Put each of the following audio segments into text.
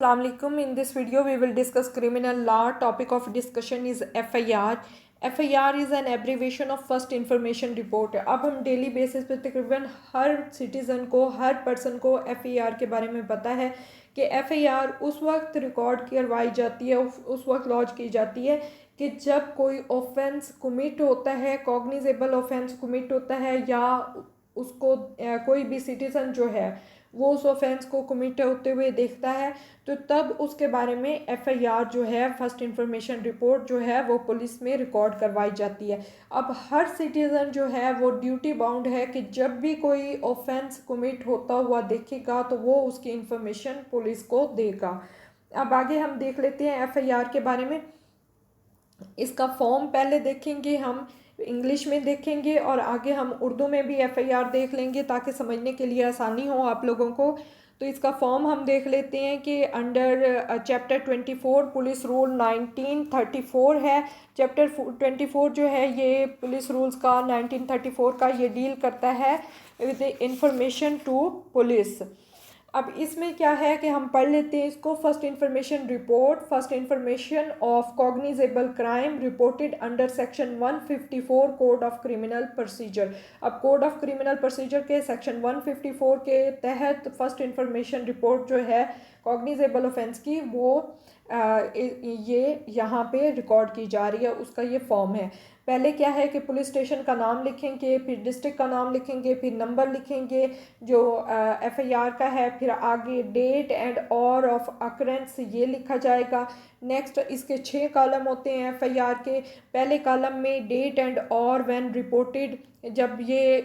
Assalamu alaikum. In this video we will discuss criminal law. Topic of discussion is FIR. FIR is an abbreviation of first information report. अब हम daily basis पे तकरीबन हर citizen को, हर person को FIR के बारे में पता है कि FIR उस वक्त रिकॉर्ड करवाई जाती है, उस वक्त लॉन्च की जाती है कि जब कोई ऑफेंस कमिट होता है, कॉग्निजेबल ऑफेंस कमिट होता है, या उसको कोई भी सिटीज़न जो है वो उस ऑफेंस को कमिट होते हुए देखता है, तो तब उसके बारे में FIR जो है, फर्स्ट इंफॉर्मेशन रिपोर्ट जो है, वो पुलिस में रिकॉर्ड करवाई जाती है। अब हर सिटीज़न जो है वो ड्यूटी बाउंड है कि जब भी कोई ऑफेंस कमिट होता हुआ देखेगा तो वो उसकी इंफॉर्मेशन पुलिस को देगा। अब आगे हम देख लेते हैं FIR के बारे में। इसका फॉर्म पहले देखेंगे, हम इंग्लिश में देखेंगे और आगे हम उर्दू में भी FIR देख लेंगे ताकि समझने के लिए आसानी हो आप लोगों को। तो इसका फॉर्म हम देख लेते हैं कि अंडर चैप्टर 24 पुलिस रूल 1934 है। चैप्टर 24 जो है ये पुलिस रूल्स का 1934 का ये डील करता है विद इंफॉर्मेशन टू पुलिस। अब इसमें क्या है कि हम पढ़ लेते हैं इसको। First information report, first information of cognizable crime reported under section 154 code of criminal procedure. अब कोड ऑफ क्रिमिनल प्रोसीजर के सेक्शन 154 के तहत फर्स्ट इंफॉर्मेशन रिपोर्ट जो है कॉग्निजेबल ऑफेंस की, वो ये यहाँ पे रिकॉर्ड की जा रही है, उसका ये फॉर्म है। पहले क्या है कि पुलिस स्टेशन का नाम लिखेंगे, फिर डिस्ट्रिक्ट का नाम लिखेंगे, फिर नंबर लिखेंगे जो FIR का है, फिर आगे date and or of occurrence ये लिखा जाएगा। नेक्स्ट इसके 6 कॉलम होते हैं FIR के। पहले कॉलम में date and or when reported, जब ये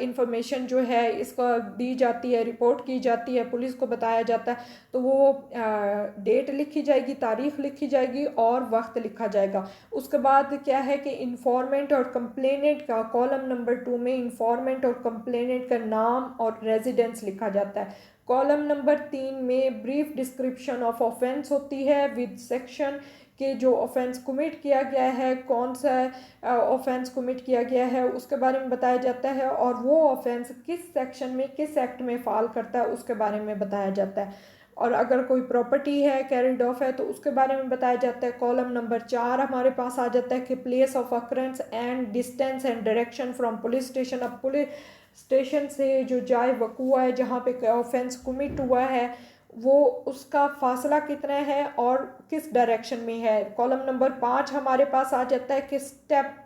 इंफॉर्मेशन जो है इसको दी जाती है, रिपोर्ट की जाती है, पुलिस को बताया जाता है, तो वो डेट लिखी जाएगी, तारीख लिखी जाएगी और वक्त लिखा जाएगा। उसके बाद क्या है कि इंफॉर्मेंट और कंप्लेनेंट का कॉलम नंबर 2 में इंफॉर्मेंट और कंप्लेनेंट का नाम और रेजिडेंस लिखा जाता है। कॉलम नंबर 3 में ब्रीफ डिस्क्रिप्शन ऑफ ऑफेंस होती है विद सेक्शन कि जो ऑफेंस कमिट किया गया है, कौन सा ऑफेंस कमिट किया गया है उसके बारे में बताया जाता है, और वो ऑफेंस किस सेक्शन में, किस एक्ट में फॉल करता है उसके बारे में बताया जाता है। और अगर कोई प्रॉपर्टी है कैरिड ऑफ है तो उसके बारे में बताया जाता है। कॉलम नंबर 4 हमारे पास आ जाता है कि place of occurrence and distance and direction from police station. अब पुलिस स्टेशन से जो जाए वकूआ है, जहाँ पे ऑफेंस कमिट हुआ है, वो उसका फासला कितना है और किस डायरेक्शन में है। कॉलम नंबर 5 हमारे पास आ जाता है कि स्टेप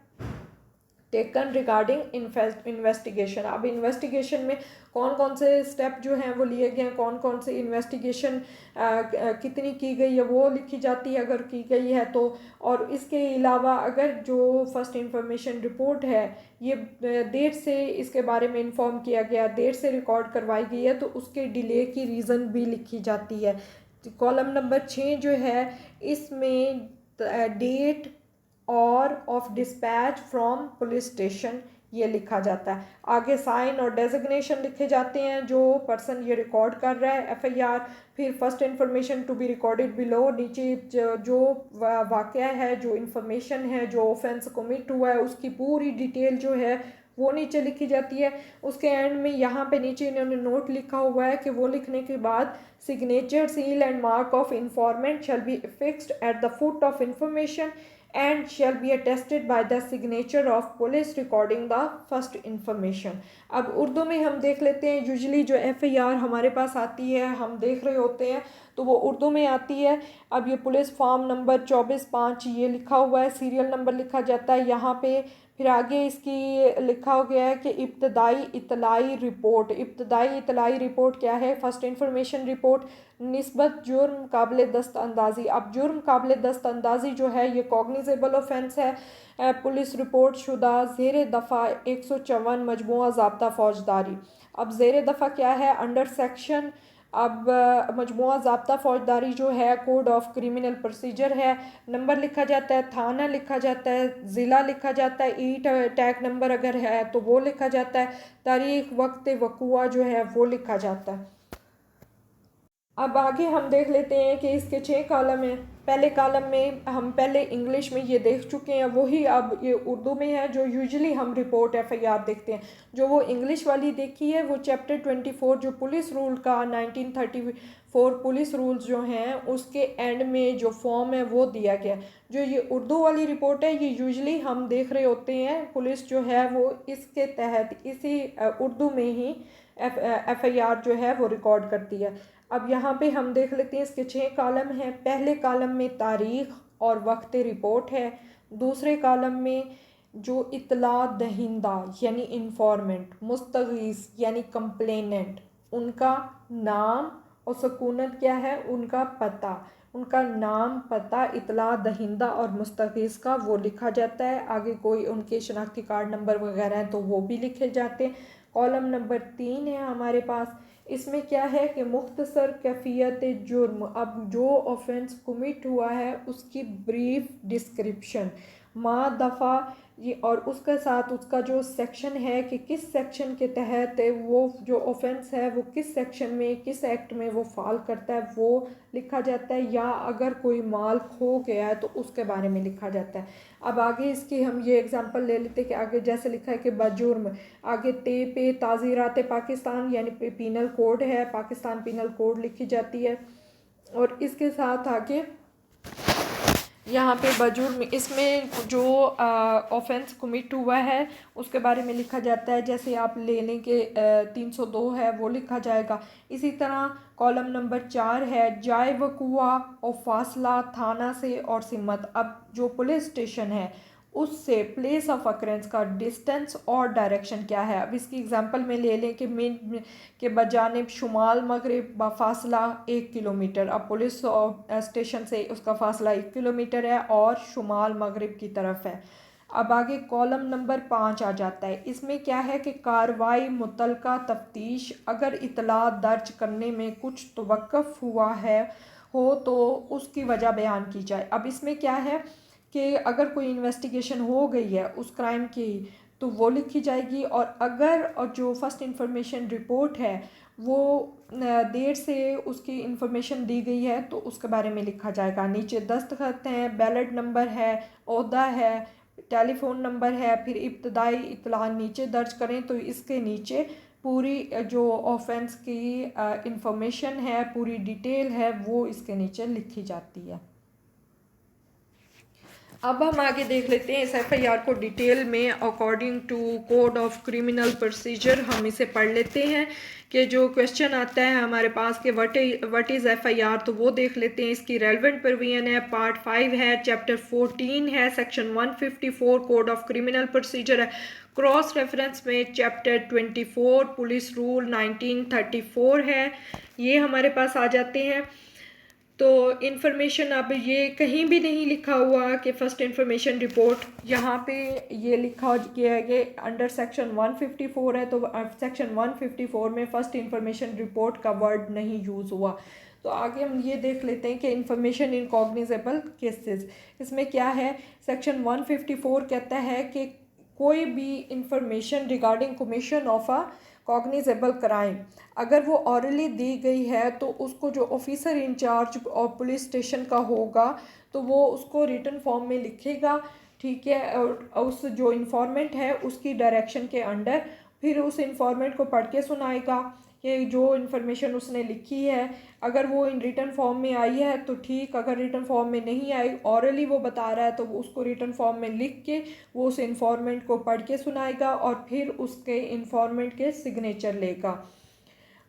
टेकन रिगार्डिंग इन्वेस्टिगेशन। अब इन्वेस्टिगेशन में कौन कौन से स्टेप जो हैं वो लिए गए हैं, कौन कौन से इन्वेस्टिगेशन कितनी की गई है वो लिखी जाती है अगर की गई है तो। और इसके अलावा अगर जो फर्स्ट इंफॉर्मेशन रिपोर्ट है ये देर से इसके बारे में इन्फॉर्म किया गया, देर से रिकॉर्ड करवाई गई है, तो उसके डिले की रीज़न भी लिखी जाती है। कॉलम नंबर 6 जो है इसमें डेट और of dispatch from police station ये लिखा जाता है। आगे साइन और डेजिग्नेशन लिखे जाते हैं जो पर्सन ये रिकॉर्ड कर रहा है FIR। फिर first information to be recorded below, नीचे जो वाक़या है, जो इंफॉर्मेशन है, जो ऑफेंस कमिट हुआ है उसकी पूरी डिटेल जो है वो नीचे लिखी जाती है। उसके एंड में यहाँ पे नीचे इन्होंने नोट लिखा हुआ है कि वो लिखने के बाद signature, seal and mark of इंफॉर्मेंट shall be fixed at the foot of information and shall be attested by the signature of police recording the first information। अब उर्दू में हम देख लेते हैं। यूजुअली जो FIR हमारे पास आती है, हम देख रहे होते हैं तो वो उर्दू में आती है। अब ये पुलिस फॉर्म नंबर 24/5 ये लिखा हुआ है, सीरियल नंबर लिखा जाता है यहाँ पे। फिर आगे इसकी लिखा हो गया है कि इब्तदाई इतलाई रिपोर्ट। इब्तदाई इतलाई रिपोर्ट क्या है? फर्स्ट इंफॉर्मेशन रिपोर्ट निस्बत जुर्म काबिल दस्त अंदाज़ी। अब जुर्म काबिल दस्त अंदाज़ी जो है ये कॉग्निजेबल ऑफेंस है। पुलिस रिपोर्ट शुदा ज़ेर दफ़ा 154 मजमूआ ज़ाब्ता फौजदारी। अब ज़ेर दफ़ा क्या है? अंडर सेक्शन, अब मजमूआ ज़ाब्ता फौजदारी जो है कोड ऑफ क्रिमिनल प्रोसीजर है। नंबर लिखा जाता है, थाना लिखा जाता है, ज़िला लिखा जाता है, टैग नंबर अगर है तो वो लिखा जाता है, तारीख़ वक्त वक़ुआ जो है वो लिखा जाता है। अब आगे हम देख लेते हैं कि इसके 6 कॉलम हैं। पहले कॉलम में हम पहले इंग्लिश में ये देख चुके हैं, वही अब ये उर्दू में है जो यूजुअली हम रिपोर्ट एफआईआर देखते हैं। जो वो इंग्लिश वाली देखी है वो चैप्टर 24 जो पुलिस रूल का 1934 पुलिस रूल्स जो हैं उसके एंड में जो फॉर्म है वो दिया गया। जो ये उर्दू वाली रिपोर्ट है ये यूजुअली हम देख रहे होते हैं, पुलिस जो है वो इसके तहत इसी उर्दू में ही एफआईआर जो है वो रिकॉर्ड करती है। अब यहाँ पे हम देख लेते हैं, इसके 6 कॉलम हैं। पहले कॉलम में तारीख़ और वक्त रिपोर्ट है। दूसरे कॉलम में जो इतला दहिंदा यानी इंफॉर्मेंट, मुस्तगीस यानी कंप्लेनेंट, उनका नाम और सकूनत क्या है, उनका पता, उनका नाम पता इतला दहिंदा और मुस्तगीस का वो लिखा जाता है। आगे कोई उनके शनाख्ती कार्ड नंबर वगैरह हैं तो वो भी लिखे जाते हैं। कॉलम नंबर 3 है हमारे पास, इसमें क्या है कि मुख्तसर कैफियत जुर्म, अब जो ऑफेंस कमिट हुआ है उसकी ब्रीफ डिस्क्रिप्शन, मा दफ़ा ये, और उसके साथ उसका जो सेक्शन है कि किस सेक्शन के तहत वो जो ऑफेंस है वो किस सेक्शन में किस एक्ट में वो फॉल करता है वो लिखा जाता है, या अगर कोई माल खो गया है तो उसके बारे में लिखा जाता है। अब आगे इसकी हम ये एग्जांपल ले लेते हैं कि आगे जैसे लिखा है कि बजुर्म, आगे ते पे ताज़ीरात पाकिस्तान यानी पीनल कोड है, पाकिस्तान पीनल कोड लिखी जाती है। और इसके साथ आगे यहाँ पे बजुर्म, इसमें जो ऑफेंस कमिट हुआ है उसके बारे में लिखा जाता है। जैसे आप ले लें कि 302 है वो लिखा जाएगा। इसी तरह कॉलम नंबर 4 है जाए वकुआ और फासला थाना से और सिमत, अब जो पुलिस स्टेशन है उससे प्लेस ऑफ अक्रेंस का डिस्टेंस और डायरेक्शन क्या है। अब इसकी एग्जांपल में ले लें कि मेन के बजानिब शुमाल मगरिब फासला 1 किलोमीटर, अब पुलिस स्टेशन से उसका फासला 1 किलोमीटर है और शुमाल मगरिब की तरफ है। अब आगे कॉलम नंबर 5 आ जाता है, इसमें क्या है कि कार्रवाई मुतलका तफ्तीश, अगर इतला दर्ज करने में कुछ तवक्कुफ हुआ है हो तो उसकी वजह बयान की जाए। अब इसमें क्या है कि अगर कोई इन्वेस्टिगेशन हो गई है उस क्राइम की तो वो लिखी जाएगी, और अगर जो फर्स्ट इंफॉर्मेशन रिपोर्ट है वो देर से उसकी इंफॉर्मेशन दी गई है तो उसके बारे में लिखा जाएगा। नीचे दस्तखत हैं, बैलेट नंबर है, ओहदा है, टेलीफोन नंबर है, फिर इब्तदाई इत्तला नीचे दर्ज करें तो इसके नीचे पूरी जो ऑफेंस की इंफॉर्मेशन है, पूरी डिटेल है वो इसके नीचे लिखी जाती है। अब हम आगे देख लेते हैं इस एफआईआर को डिटेल में। According to code of criminal procedure हम इसे पढ़ लेते हैं कि जो क्वेश्चन आता है हमारे पास कि व्हाट इज़ एफआईआर, तो वो देख लेते हैं। इसकी रेलेवेंट प्रोविजन है, पार्ट 5 है, चैप्टर 14 है, section 154 code of criminal procedure है। क्रॉस रेफरेंस में चैप्टर 24 पुलिस रूल 1934 है, ये हमारे पास आ जाते हैं। तो इन्फॉर्मेशन, अब ये कहीं भी नहीं लिखा हुआ कि फ़र्स्ट इन्फॉर्मेशन रिपोर्ट, यहाँ पे ये लिखा गया है कि अंडर सेक्शन 154 है तो सेक्शन 154 में फ़र्स्ट इन्फॉर्मेशन रिपोर्ट का वर्ड नहीं यूज़ हुआ। तो आगे हम ये देख लेते हैं कि इन्फॉर्मेशन इन कॉग्निजेबल केसेस, इसमें क्या है। सेक्शन 154 कहता है कि कोई भी information regarding commission of a cognizable crime अगर वो ऑरली दी गई है तो उसको जो ऑफिसर इंचार्ज और पुलिस स्टेशन का होगा तो वो उसको रिटन फॉर्म में लिखेगा, ठीक है, और उस जो इंफॉर्मेंट है उसकी डायरेक्शन के अंडर फिर उस इंफॉर्मेंट को पढ़ के सुनाएगा कि जो इन्फॉर्मेशन उसने लिखी है अगर वो इन रिटन फॉर्म में आई है तो ठीक, अगर रिटन फॉर्म में नहीं आई, ऑरली वो बता रहा है तो उसको रिटन फॉर्म में लिख के वो उस इंफॉर्मेंट को पढ़ के सुनाएगा और फिर उसके इंफॉर्मेंट के सिग्नेचर लेगा।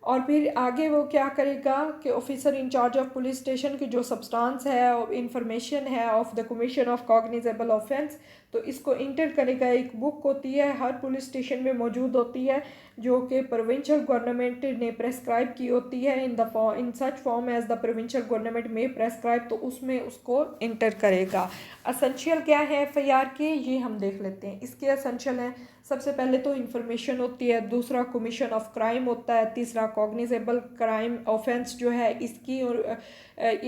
और फिर आगे वो क्या करेगा कि officer in charge of police station की जो सब्सटेंस है और इंफॉर्मेशन है of the commission of cognizable offence, तो इसको इंटर करेगा। एक बुक होती है हर पुलिस स्टेशन में मौजूद होती है जो कि प्रोविंशियल गवर्नमेंट ने प्रेस्क्राइब की होती है in such form as the provincial government में प्रेस्क्राइब, तो उसमें उसको इंटर करेगा। असेंशियल क्या है एफआईआर के, ये हम देख लेते हैं। इसके असेंशियल हैं, सबसे पहले तो इंफॉर्मेशन होती है, दूसरा कमीशन ऑफ क्राइम होता है, तीसरा कॉग्निजेबल क्राइम ऑफेंस जो है इसकी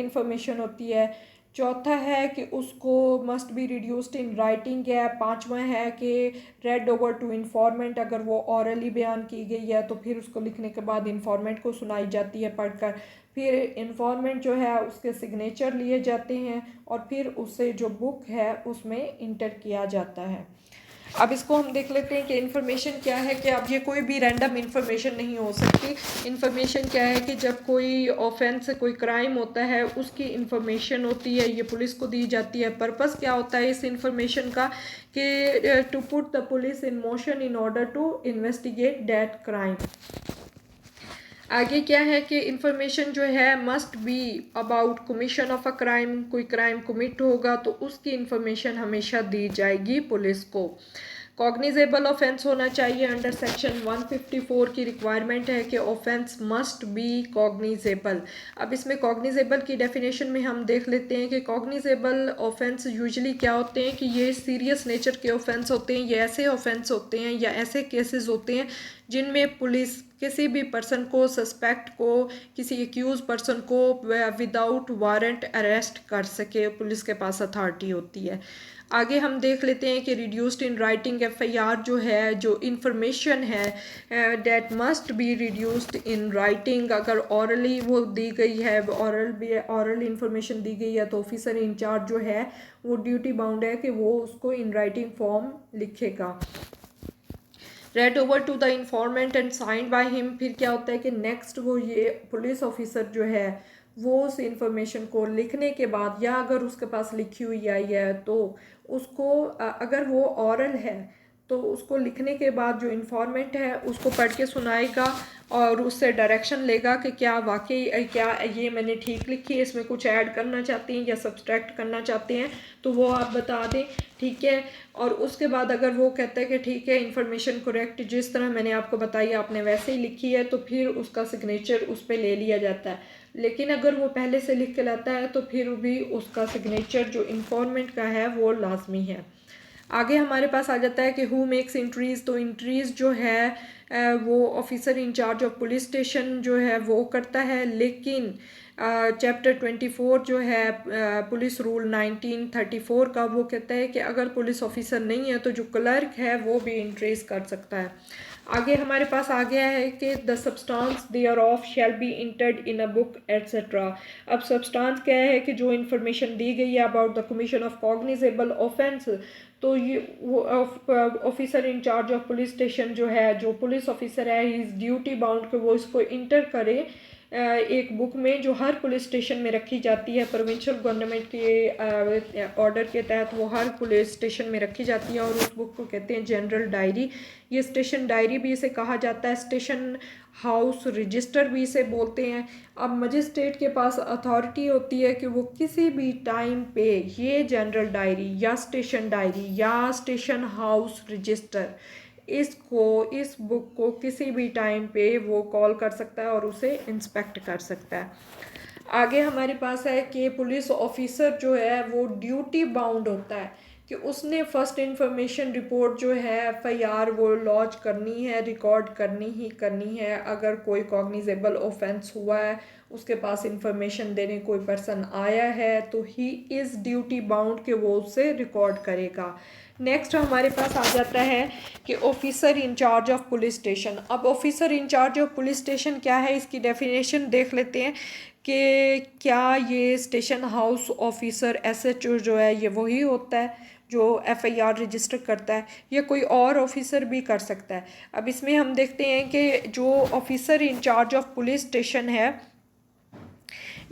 इंफॉर्मेशन होती है, चौथा है कि उसको must be reduced in writing है। पांचवा है कि रेड ओवर टू इन्फॉर्मेंट, अगर वो ऑरली बयान की गई है तो फिर उसको लिखने के बाद इन्फॉर्मेंट को सुनाई जाती है पढ़कर। फिर इन्फॉर्मेंट जो है उसके सिग्नेचर लिए जाते हैं और फिर उससे जो बुक है उसमें इंटर किया जाता है। अब इसको हम देख लेते हैं कि इन्फॉर्मेशन क्या है। कि अब ये कोई भी रैंडम इन्फॉर्मेशन नहीं हो सकती। इन्फॉर्मेशन क्या है कि जब कोई ऑफेंस, कोई क्राइम होता है, उसकी इन्फॉर्मेशन होती है, ये पुलिस को दी जाती है। पर्पस क्या होता है इस इन्फॉर्मेशन का कि to put the police in motion in order to investigate that crime. आगे क्या है कि इन्फॉर्मेशन जो है must be about commission of a crime, कोई क्राइम कमिट होगा तो उसकी इन्फॉर्मेशन हमेशा दी जाएगी पुलिस को। कॉग्निजेबल ऑफेंस होना चाहिए। अंडर सेक्शन 154 की रिक्वायरमेंट है कि ऑफेंस मस्ट बी कॉग्निजेबल। अब इसमें कॉग्निजेबल की डेफिनेशन में हम देख लेते हैं कि कॉग्निजेबल ऑफेंस यूजुअली क्या होते हैं कि ये सीरियस नेचर के ऑफेंस होते हैं, ये ऐसे ऑफेंस होते हैं या ऐसे केसेस होते हैं जिनमें पुलिस किसी भी पर्सन को, सस्पेक्ट को, किसी एक्यूज पर्सन को विदाउट वारंट अरेस्ट कर सके, पुलिस के पास अथॉरिटी होती है। आगे हम देख लेते हैं कि रिड्यूस्ड इन राइटिंग एफआईआर जो है, जो इंफॉर्मेशन है that must be reduced in writing. अगर ऑरली वो दी गई है, ऑरल इंफॉर्मेशन दी गई है तो ऑफिसर इंचार्ज जो है वो ड्यूटी बाउंड है कि वो उसको इन राइटिंग फॉर्म लिखेगा। Read over to the informant and signed by him. फिर क्या होता है कि नेक्स्ट वो ये पुलिस ऑफिसर जो है वो उस इंफॉर्मेशन को लिखने के बाद, या अगर उसके पास लिखी हुई आई है तो उसको, अगर वो ऑरल है तो उसको लिखने के बाद जो इंफॉर्मेंट है उसको पढ़ के सुनाएगा और उससे डायरेक्शन लेगा कि क्या वाकई, क्या ये मैंने ठीक लिखी है, इसमें कुछ ऐड करना चाहते हैं या सब्सट्रैक्ट करना चाहते हैं तो वो आप बता दें, ठीक है। और उसके बाद अगर वो कहता है कि ठीक है इन्फॉर्मेशन करेक्ट, जिस तरह मैंने आपको बताई आपने वैसे ही लिखी है, तो फिर उसका सिग्नेचर उस पर ले लिया जाता है। लेकिन अगर वो पहले से लिख के लाता है तो फिर भी उसका सिग्नेचर जो इन्फॉर्मेंट का है वो लाजमी है। आगे हमारे पास आ जाता है कि हु मेक्स इंट्रीज। तो इंट्रीज जो है वो officer in charge of police station जो है वो करता है। लेकिन चैप्टर 24 जो है पुलिस रूल 1934 का, वो कहता है कि अगर पुलिस ऑफिसर नहीं है तो जो क्लर्क है वो भी इंट्रीज कर सकता है। आगे हमारे पास आ गया है कि the substance thereof shall be entered in a book etcetera. अब सब्सटेंस क्या है कि जो इन्फॉर्मेशन दी गई है about the commission of cognizable offence, तो ये वो officer in charge of police station जो है, जो पुलिस ऑफिसर है, ही इज़ ड्यूटी बाउंड कि वो इसको इंटर करे एक बुक में जो हर पुलिस स्टेशन में रखी जाती है। प्रोविंशियल गवर्नमेंट के ऑर्डर के तहत वो हर पुलिस स्टेशन में रखी जाती है और उस बुक को कहते हैं जनरल डायरी। ये स्टेशन डायरी भी इसे कहा जाता है, स्टेशन हाउस रजिस्टर भी इसे बोलते हैं। अब मजिस्ट्रेट के पास अथॉरिटी होती है कि वो किसी भी टाइम पे ये जनरल डायरी या स्टेशन डायरी या स्टेशन हाउस रजिस्टर, इस बुक को किसी भी टाइम पे वो कॉल कर सकता है और उसे इंस्पेक्ट कर सकता है। आगे हमारे पास है कि पुलिस ऑफिसर जो है वो ड्यूटी बाउंड होता है कि उसने फर्स्ट इंफॉर्मेशन रिपोर्ट जो है एफआईआर वो लॉन्च करनी है, रिकॉर्ड करनी है। अगर कोई कॉग्निजेबल ऑफेंस हुआ है, उसके पास इंफॉर्मेशन देने कोई पर्सन आया है, तो ही इज़ ड्यूटी बाउंड कि वो उससे रिकॉर्ड करेगा। नेक्स्ट हमारे पास आ जाता है कि officer in charge of police station. अब officer in charge of police station क्या है, इसकी डेफिनेशन देख लेते हैं कि क्या ये स्टेशन हाउस ऑफिसर एसएचओ जो है ये वही होता है जो एफआईआर रजिस्टर करता है, या कोई और ऑफिसर भी कर सकता है। अब इसमें हम देखते हैं कि जो officer in charge of police station है,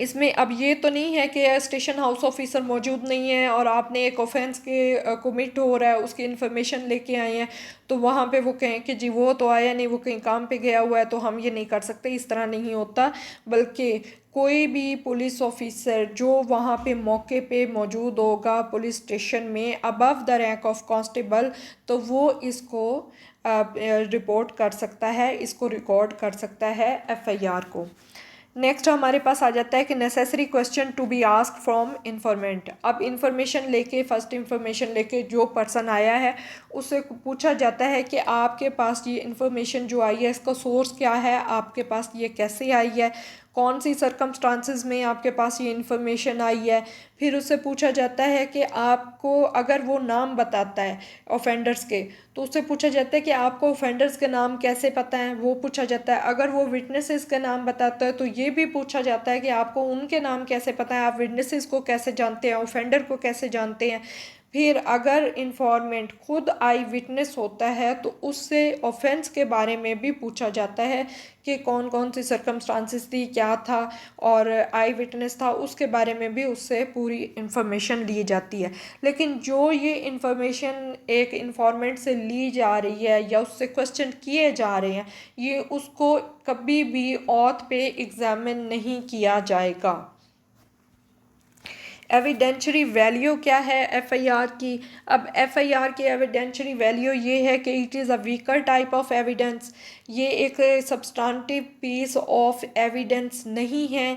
इसमें अब ये तो नहीं है कि स्टेशन हाउस ऑफिसर मौजूद नहीं है और आपने एक ऑफेंस के कमिट हो रहा है उसकी इन्फॉर्मेशन लेके आए हैं तो वहाँ पे वो कहें कि जी वो तो आया नहीं, वो कहीं काम पे गया हुआ है तो हम ये नहीं कर सकते। इस तरह नहीं होता, बल्कि कोई भी पुलिस ऑफिसर जो वहाँ पे मौके पे मौजूद होगा पुलिस स्टेशन में above the rank of constable, तो वो इसको रिपोर्ट कर सकता है, इसको रिकॉर्ड कर सकता है एफआईआर को। नेक्स्ट हमारे पास आ जाता है कि necessary question to be ask from informant. अब इन्फॉर्मेशन लेके, फर्स्ट इन्फॉर्मेशन लेके जो पर्सन आया है उससे पूछा जाता है कि आपके पास ये इन्फॉर्मेशन जो आई है इसका सोर्स क्या है, आपके पास ये कैसे आई है, कौन सी सर्कमस्टांसिस में आपके पास ये इन्फॉर्मेशन आई है। फिर उससे पूछा जाता है कि आपको, अगर वो नाम बताता है ऑफेंडर्स के, तो उससे पूछा जाता है कि आपको ऑफेंडर्स के नाम कैसे पता है, वो पूछा जाता है। अगर वो विटनेसेस के नाम बताता है तो ये भी पूछा जाता है कि आपको उनके नाम कैसे पता है, आप विटनेसेस को कैसे जानते हैं, ऑफेंडर को कैसे जानते हैं। फिर अगर इंफॉर्मेंट खुद आई विटनेस होता है तो उससे ऑफेंस के बारे में भी पूछा जाता है कि कौन कौन सी सर्कमस्टांसिस थी, क्या था, और आई विटनेस था, उसके बारे में भी उससे पूरी इंफॉर्मेशन ली जाती है। लेकिन जो ये इंफॉर्मेशन एक इंफॉर्मेंट से ली जा रही है या उससे क्वेश्चन किए जा रहे हैं, ये उसको कभी भी ऑथ पे एग्जामिन नहीं किया जाएगा। एविडेंशरी वैल्यू क्या है एफआईआर की? अब एफआईआर की एविडेंशरी वैल्यू ये है कि it is a weaker type of evidence. ये एक सब्सटेंटिव पीस ऑफ एविडेंस नहीं है।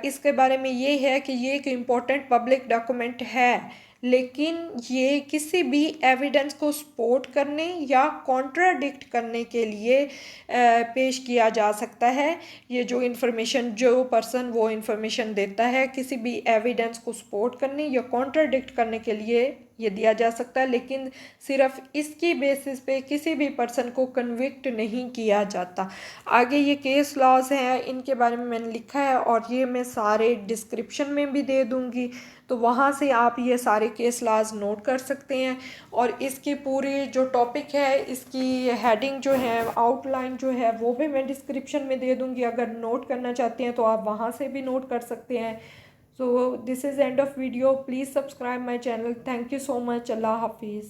इसके बारे में ये है कि ये एक इम्पोर्टेंट पब्लिक डॉक्यूमेंट है, लेकिन ये किसी भी एविडेंस को सपोर्ट करने या कॉन्ट्राडिक्ट करने के लिए पेश किया जा सकता है। ये जो इन्फॉर्मेशन, जो पर्सन वो इन्फॉर्मेशन देता है, किसी भी एविडेंस को सपोर्ट करने या कॉन्ट्राडिक्ट करने के लिए ये दिया जा सकता है, लेकिन सिर्फ इसकी बेसिस पे किसी भी पर्सन को कन्विक्ट नहीं किया जाता। आगे ये केस लॉज हैं, इनके बारे में मैंने लिखा है और ये मैं सारे डिस्क्रिप्शन में भी दे दूँगी, तो वहाँ से आप ये सारे केस लॉज नोट कर सकते हैं। और इसकी पूरी जो टॉपिक है, इसकी हेडिंग जो है, आउटलाइन जो है, वो भी मैं डिस्क्रिप्शन में दे दूँगी। अगर नोट करना चाहते हैं तो आप वहाँ से भी नोट कर सकते हैं। So this is end of video. Please subscribe my channel. Thank you so much. अल्लाह हाफिज़।